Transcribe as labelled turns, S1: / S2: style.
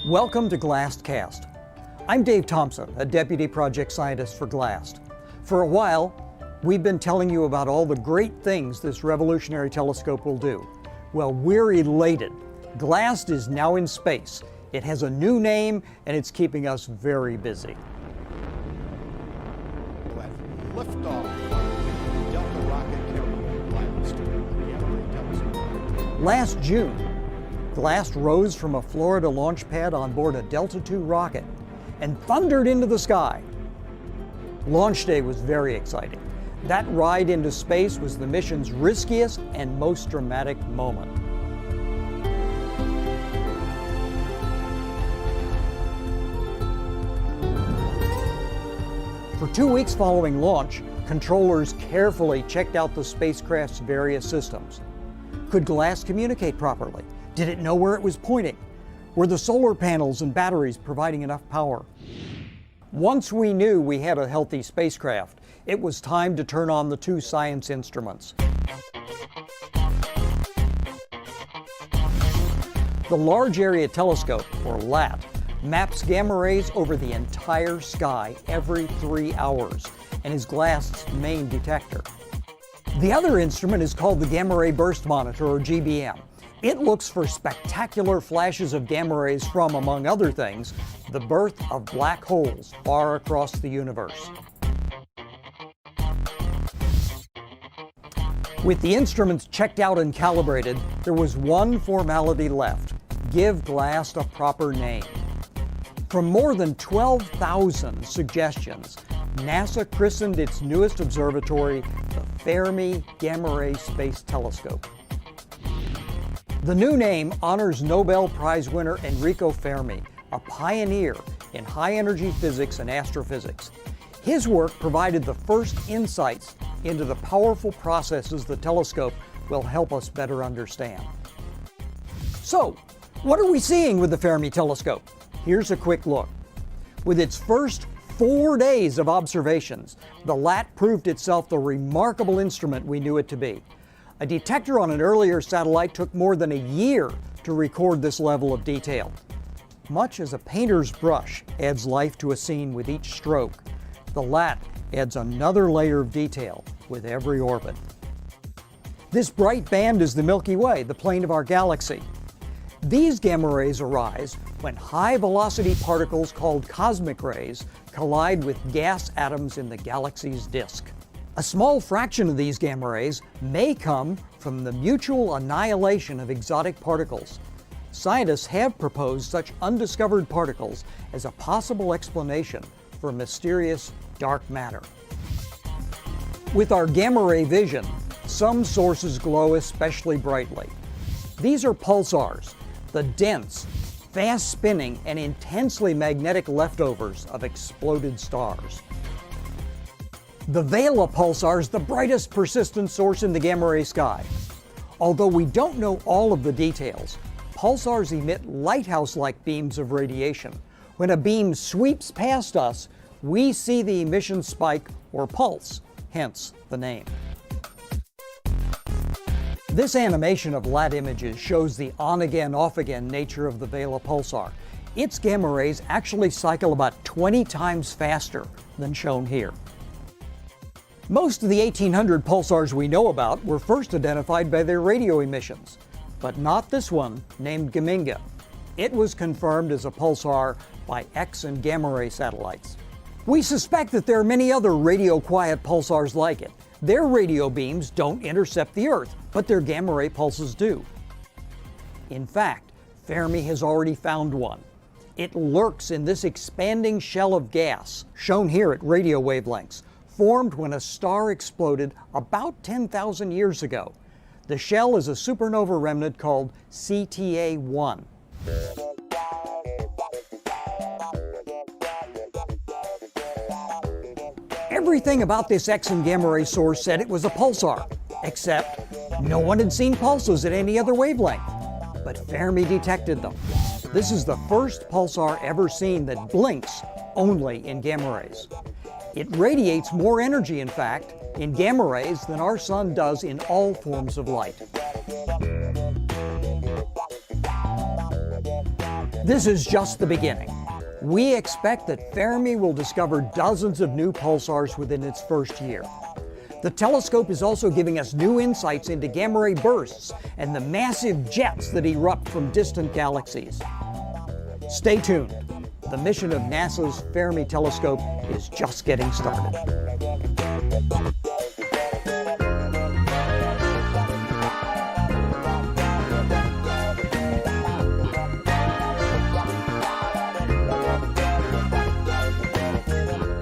S1: Welcome to GLASTcast. I'm Dave Thompson, a Deputy Project Scientist for GLAST. For a while, we've been telling you about all the great things this revolutionary telescope will do. Well, we're elated. GLAST is now in space. It has a new name, and it's keeping us very busy.
S2: Liftoff of the Delta rocket carrying GLAST, the Gamma-ray telescope.
S1: Last June, GLAST rose from a Florida launch pad on board a Delta II rocket and thundered into the sky. Launch day was very exciting. That ride into space was the mission's riskiest and most dramatic moment. For 2 weeks following launch, controllers carefully checked out the spacecraft's various systems. Could GLAST communicate properly? Did it know where it was pointing? Were the solar panels and batteries providing enough power? Once we knew we had a healthy spacecraft, it was time to turn on the two science instruments. The Large Area Telescope, or LAT, maps gamma rays over the entire sky every 3 hours and is GLAST's main detector. The other instrument is called the Gamma Ray Burst Monitor, or GBM. It looks for spectacular flashes of gamma rays from, among other things, the birth of black holes far across the universe. With the instruments checked out and calibrated, there was one formality left: give GLAST a proper name. From more than 12,000 suggestions, NASA christened its newest observatory the Fermi Gamma Ray Space Telescope. The new name honors Nobel Prize winner Enrico Fermi, a pioneer in high-energy physics and astrophysics. His work provided the first insights into the powerful processes the telescope will help us better understand. So, what are we seeing with the Fermi telescope? Here's a quick look. With its first 4 days of observations, the LAT proved itself the remarkable instrument we knew it to be. A detector on an earlier satellite took more than a year to record this level of detail. Much as a painter's brush adds life to a scene with each stroke, the LAT adds another layer of detail with every orbit. This bright band is the Milky Way, the plane of our galaxy. These gamma rays arise when high-velocity particles called cosmic rays collide with gas atoms in the galaxy's disk. A small fraction of these gamma rays may come from the mutual annihilation of exotic particles. Scientists have proposed such undiscovered particles as a possible explanation for mysterious dark matter. With our gamma ray vision, some sources glow especially brightly. These are pulsars, the dense, fast-spinning, and intensely magnetic leftovers of exploded stars. The Vela pulsar is the brightest persistent source in the gamma ray sky. Although we don't know all of the details, pulsars emit lighthouse-like beams of radiation. When a beam sweeps past us, we see the emission spike or pulse, hence the name. This animation of LAT images shows the on-again, off-again nature of the Vela pulsar. Its gamma rays actually cycle about 20 times faster than shown here. Most of the 1800 pulsars we know about were first identified by their radio emissions, but not this one, named Geminga. It was confirmed as a pulsar by X and gamma ray satellites. We suspect that there are many other radio-quiet pulsars like it. Their radio beams don't intercept the Earth, but their gamma ray pulses do. In fact, Fermi has already found one. It lurks in this expanding shell of gas, shown here at radio wavelengths, formed when a star exploded about 10,000 years ago. The shell is a supernova remnant called CTA-1. Everything about this X and gamma ray source said it was a pulsar, except no one had seen pulses at any other wavelength. But Fermi detected them. This is the first pulsar ever seen that blinks only in gamma rays. It radiates more energy, in fact, in gamma rays than our sun does in all forms of light. This is just the beginning. We expect that Fermi will discover dozens of new pulsars within its first year. The telescope is also giving us new insights into gamma ray bursts and the massive jets that erupt from distant galaxies. Stay tuned. The mission of NASA's Fermi telescope is just getting started.